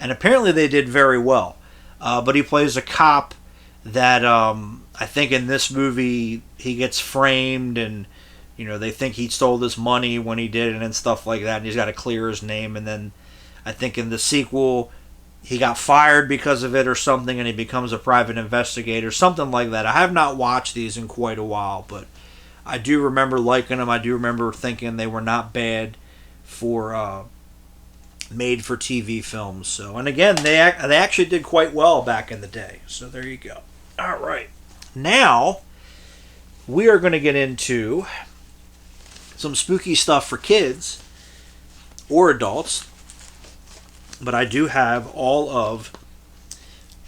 And apparently they did very well. But he plays a cop that I think in this movie he gets framed, and they think he stole this money when he did it and stuff like that, and he's got to clear his name. And then I think in the sequel he got fired because of it or something, and he becomes a private investigator, something like that. I have not watched these in quite a while, but I do remember liking them. I do remember thinking they were not bad for made for TV films. So, and again, they actually did quite well back in the day. So there you go. All right, now we are going to get into some spooky stuff for kids or adults. But I do have all of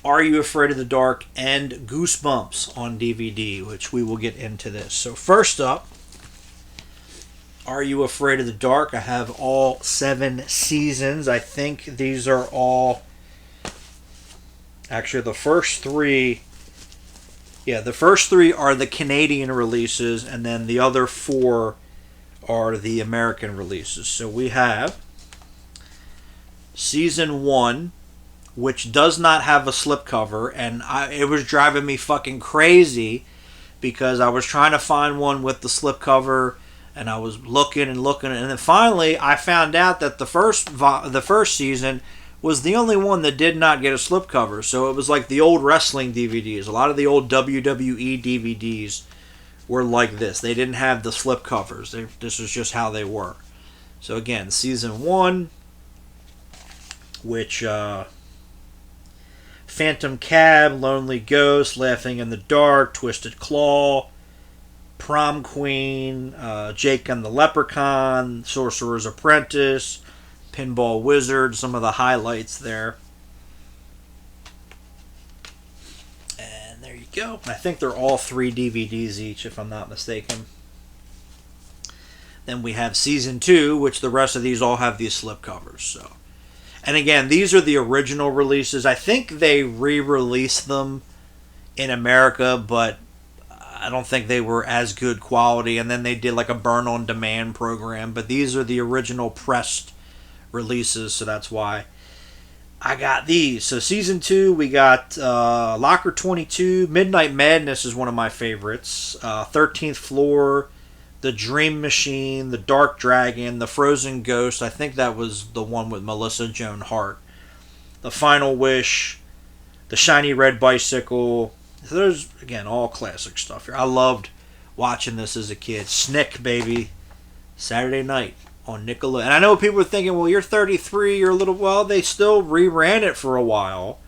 Are You Afraid of the Dark and Goosebumps on DVD, which we will get into this. So first up, Are You Afraid of the Dark? I have all 7 seasons. I think these are all... Actually, the first 3... Yeah, the first 3 are the Canadian releases, and then the other 4 are the American releases. So we have Season 1, which does not have a slipcover, and it was driving me fucking crazy because I was trying to find one with the slipcover, and I was looking, and then finally I found out that the first season was the only one that did not get a slipcover. So it was like the old wrestling DVDs. A lot of the old WWE DVDs were like this. They didn't have the slipcovers. This was just how they were. So again, Season 1, which Phantom Cab, Lonely Ghost, Laughing in the Dark, Twisted Claw, Prom Queen, Jake and the Leprechaun, Sorcerer's Apprentice, Pinball Wizard, some of the highlights there. And there you go. I think they're all 3 DVDs each, if I'm not mistaken. Then we have Season 2, which the rest of these all have these slipcovers. So, and again, these are the original releases. I think they re-released them in America, but I don't think they were as good quality. And then they did like a burn-on-demand program. But these are the original pressed releases, so that's why I got these. So Season 2, we got Locker 22, Midnight Madness is one of my favorites, 13th Floor, The Dream Machine, The Dark Dragon, The Frozen Ghost, I think that was the one with Melissa Joan Hart, The Final Wish, The Shiny Red Bicycle. So there's, again, all classic stuff here. I loved watching this as a kid. Snick, baby, Saturday night on Nickelodeon. And I know people are thinking, well, you're 33, you're a little... Well, they still reran it for a while.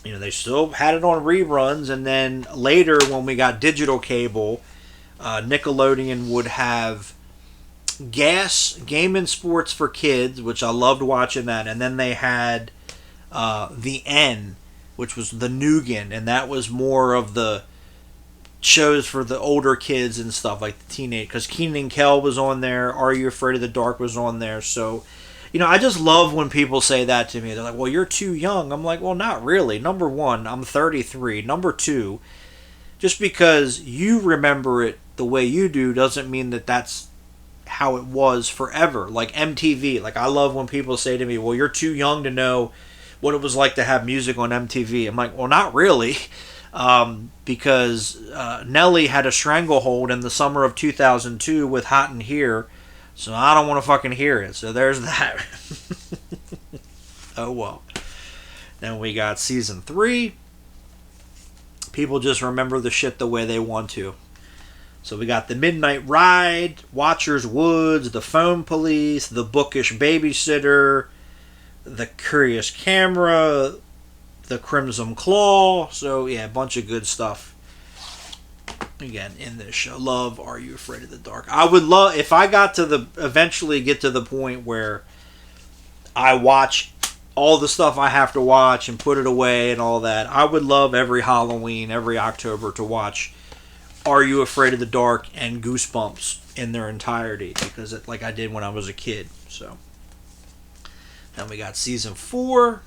They still had it on reruns, and then later when we got digital cable, Nickelodeon would have Gas, Game and Sports for Kids, which I loved watching that, and then they had The N, which was the Nougat, and that was more of the shows for the older kids and stuff, like the teenage, because Kenan and Kel was on there, Are You Afraid of the Dark was on there. So I just love when people say that to me. They're like, well, you're too young. I'm like, well, not really. Number one, I'm 33. Number two, just because you remember it the way you do doesn't mean that that's how it was forever. Like MTV, like I love when people say to me, well, you're too young to know what it was like to have music on MTV. I'm like, well, not really. because Nelly had a stranglehold in the summer of 2002 with Hot in Here, so I don't want to fucking hear it. So there's that. Oh well. Then we got season 3. People just remember the shit the way they want to. So we got The Midnight Ride, Watcher's Woods, The Phone Police, The Bookish Babysitter, The Curious Camera, The Crimson Claw. So yeah, a bunch of good stuff. Again, in this show. Love Are You Afraid of the Dark? I would love, if I got to eventually get to the point where I watch all the stuff I have to watch and put it away and all that, I would love every Halloween, every October to watch Are You Afraid of the Dark and Goosebumps in their entirety, because like I did when I was a kid. So then we got season 4,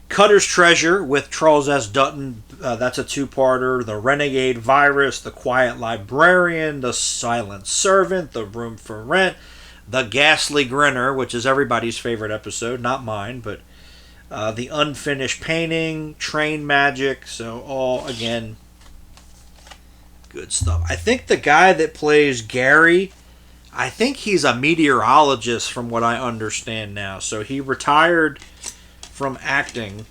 Cutter's Treasure with Charles S. Dutton. That's a 2-parter. The Renegade Virus, The Quiet Librarian, The Silent Servant, The Room for Rent, The Ghastly Grinner, which is everybody's favorite episode, not mine, but The Unfinished Painting, Train Magic. So all, again, good stuff. I think the guy that plays Gary, I think he's a meteorologist from what I understand now. So he retired from acting,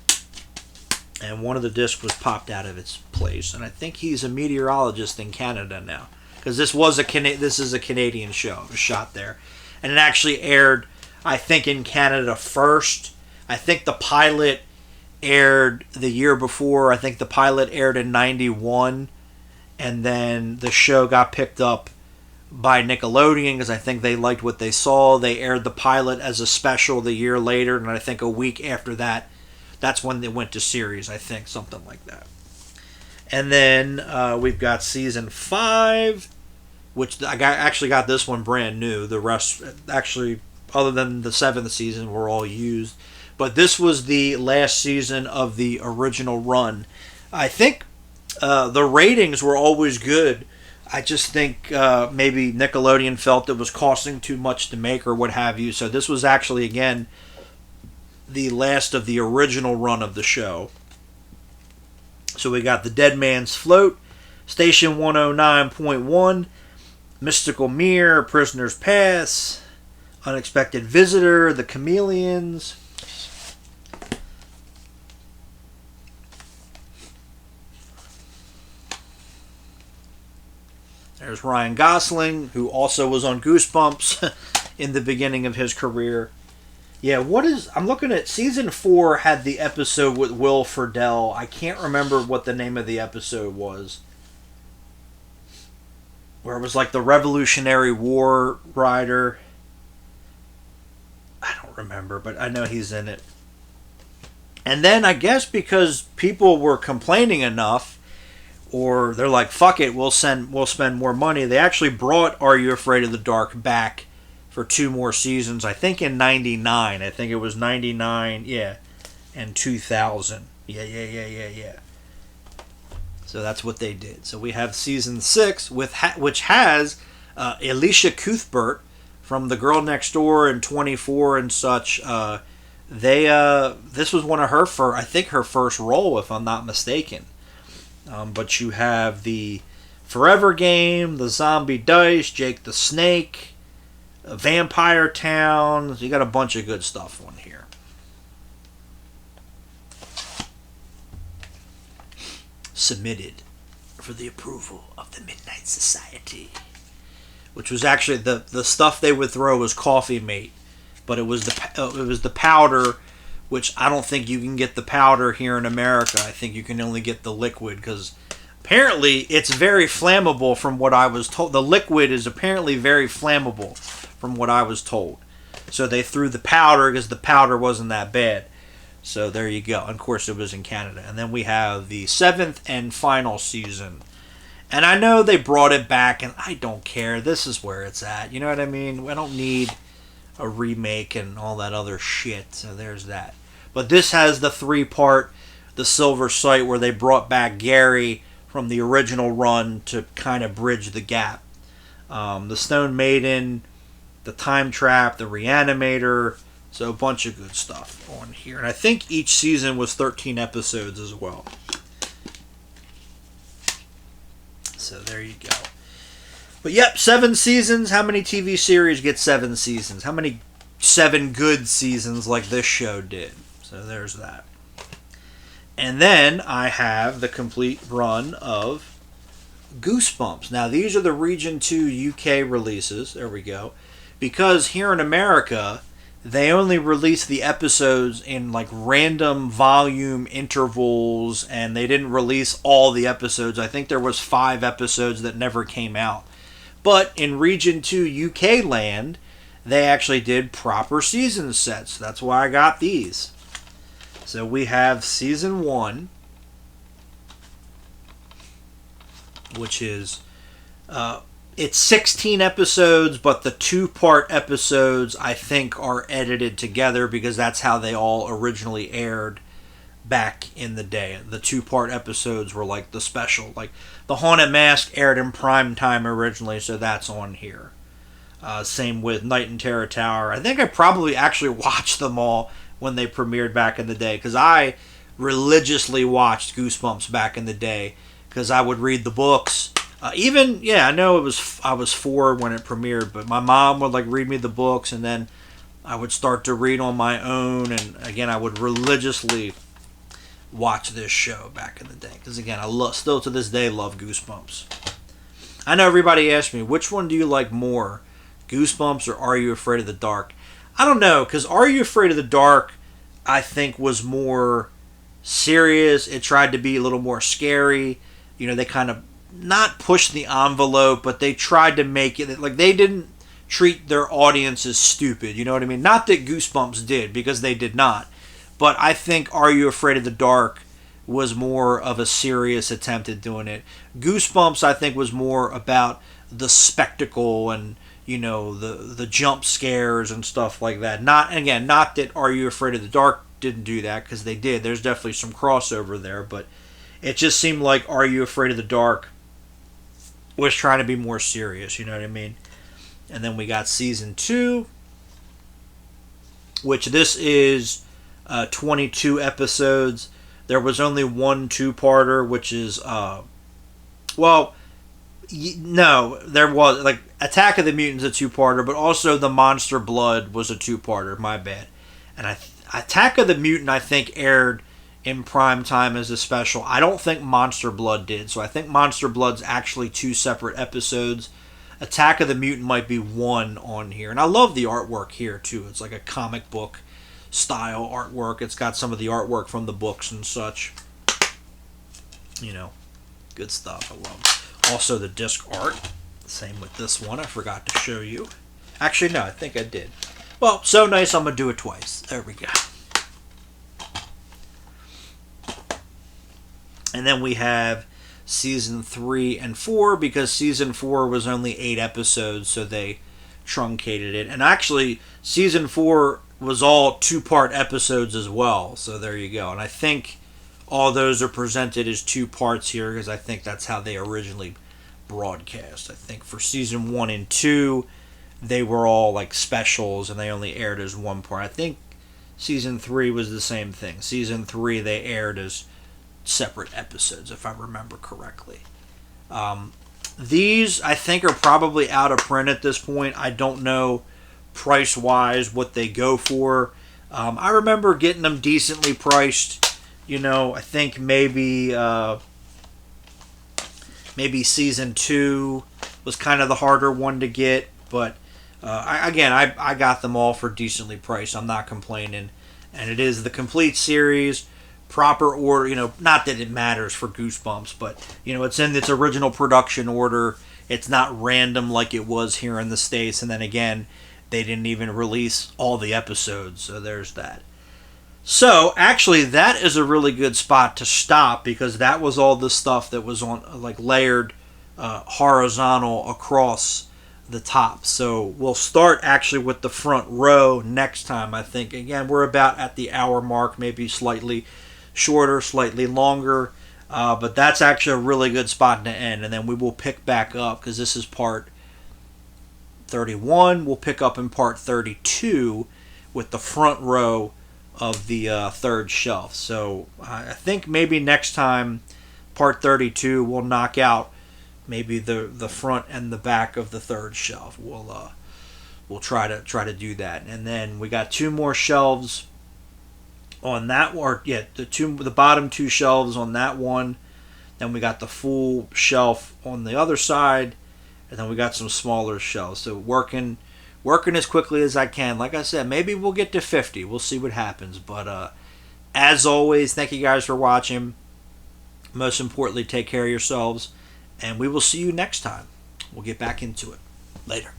and one of the discs was popped out of its place, and I think he's a meteorologist in Canada now, because this is a Canadian show. It was shot there, and it actually aired, I think, in Canada first. I think the pilot aired the year before. I think the pilot aired in 91, and then the show got picked up by Nickelodeon because I think they liked what they saw. They aired the pilot as a special the year later, and I think a week after that, that's when they went to series, I think, something like that. And then we've got season 5, which actually got this one brand new. The rest, actually, other than the 7th season, were all used. But this was the last season of the original run. I think the ratings were always good. I just think maybe Nickelodeon felt it was costing too much to make or what have you. So this was actually, again, the last of the original run of the show. So we got The Dead Man's Float, Station 109.1, Mystical Mirror, Prisoner's Pass, Unexpected Visitor, The Chameleons. There's Ryan Gosling, who also was on Goosebumps in the beginning of his career. Yeah, I'm looking at season 4 had the episode with Will Friedle. I can't remember what the name of the episode was. Where it was like the Revolutionary War rider. I don't remember, but I know he's in it. And then I guess because people were complaining enough, or they're like, fuck it, we'll spend more money, they actually brought Are You Afraid of the Dark back for 2 more seasons. I think in 99. I think it was 99, yeah, and 2000. Yeah. So that's what they did. So we have season 6, which has Alicia Cuthbert from The Girl Next Door and 24 and such. This was one of her her first role, if I'm not mistaken. But you have the Forever Game, the Zombie Dice, Jake the Snake, Vampire Town. You got a bunch of good stuff on here. Submitted for the approval of the Midnight Society, which was actually the stuff they would throw was Coffee Mate, but it was the powder, which I don't think you can get the powder here in America. I think you can only get the liquid, because apparently it's very flammable from what I was told. The liquid is apparently very flammable from what I was told. So they threw the powder because the powder wasn't that bad. So there you go. And of course it was in Canada. And then we have the 7th and final season. And I know they brought it back, and I don't care. This is where it's at. You know what I mean? I don't need a remake and all that other shit. So there's that. But this has the 3-part, the Silver Sight, where they brought back Gary from the original run to kind of bridge the gap. The Stone Maiden, the Time Trap, the Reanimator, So a bunch of good stuff on here. And I think each season was 13 episodes as well. So there you go. But yep, 7 seasons. How many TV series get 7 seasons? How many 7 good seasons like this show did? So there's that. And then I have the complete run of Goosebumps. Now these are the Region 2 UK releases. There we go. Because here in America, they only release the episodes in like random volume intervals, and they didn't release all the episodes. I think there was 5 episodes that never came out. But in Region 2 UK land, they actually did proper season sets. That's why I got these. So we have Season 1, which is it's 16 episodes, but the 2-part episodes I think are edited together because that's how they all originally aired back in the day. The 2-part episodes were like the special. Like The Haunted Mask aired in prime time originally, so that's on here. Same with Night in Terror Tower. I think I probably actually watched them all when they premiered back in the day, because I religiously watched Goosebumps back in the day because I would read the books. I know I was 4 when it premiered, but my mom would like read me the books, and then I would start to read on my own, and again I would religiously watch this show back in the day because again I still to this day love Goosebumps. I know everybody asks me, which one do you like more, Goosebumps or Are You Afraid of the Dark? I don't know, because Are You Afraid of the Dark I think was more serious. It tried to be a little more scary. You know, they kind of not push the envelope, but they tried to make it like they didn't treat their audience as stupid. You know what I mean? Not that Goosebumps did, because they did not. But I think Are You Afraid of the Dark was more of a serious attempt at doing it. Goosebumps, I think, was more about the spectacle and, you know, the jump scares and stuff like that. Not that Are You Afraid of the Dark didn't do that, because they did. There's definitely some crossover there, but it just seemed like Are You Afraid of the Dark was trying to be more serious, you know what I mean? And then we got Season 2, which this is 22 episodes. There was only one 2-parter, which is, no, there was, like, Attack of the Mutants a 2-parter, but also The Monster Blood was a 2-parter, my bad. And Attack of the Mutant, I think, aired in prime time as a special. I don't think Monster Blood did, so I think Monster Blood's actually 2 separate episodes. Attack of the Mutant might be 1 on here. And I love the artwork here, too. It's like a comic book style artwork. It's got some of the artwork from the books and such. You know, good stuff. I love it. Also the disc art. Same with this one. I forgot to show you. Actually, no, I think I did. Well, so nice I'm going to do it twice. There we go. And then we have Season 3 and 4, because Season 4 was only 8 episodes, so they truncated it. And actually, Season 4 was all 2-part episodes as well, so there you go. And I think all those are presented as 2 parts here, because I think that's how they originally broadcast. I think for Season 1 and 2, they were all like specials, and they only aired as 1 part. I think Season 3 was the same thing. Season 3, they aired as separate episodes, if I remember correctly. These, I think, are probably out of print at this point. I don't know price-wise what they go for. I remember getting them decently priced. You know, I think maybe Season 2 was kind of the harder one to get, but I got them all for decently priced. I'm not complaining. And it is the complete series, proper order, you know, not that it matters for Goosebumps, but, you know, it's in its original production order. It's not random like it was here in the States, and then again, they didn't even release all the episodes, so there's that. So, actually, that is a really good spot to stop, because that was all the stuff that was on, like, layered horizontal across the top. So, we'll start actually with the front row next time, I think. Again, we're about at the hour mark, maybe slightly shorter, slightly longer, but that's actually a really good spot to end, and then we will pick back up, because this is part 31. We'll pick up in part 32, with the front row of the third shelf. So I think maybe next time, part 32, we'll knock out maybe the front and the back of the third shelf. We'll try to do that. And then we got two more shelves on that one. Or, yeah, the bottom two shelves on that one. Then we got the full shelf on the other side, and then we got some smaller shelves. So working as quickly as I can. Like I said, maybe we'll get to 50. We'll see what happens. But as always, thank you guys for watching. Most importantly, take care of yourselves, and we will see you next time. We'll get back into it. Later.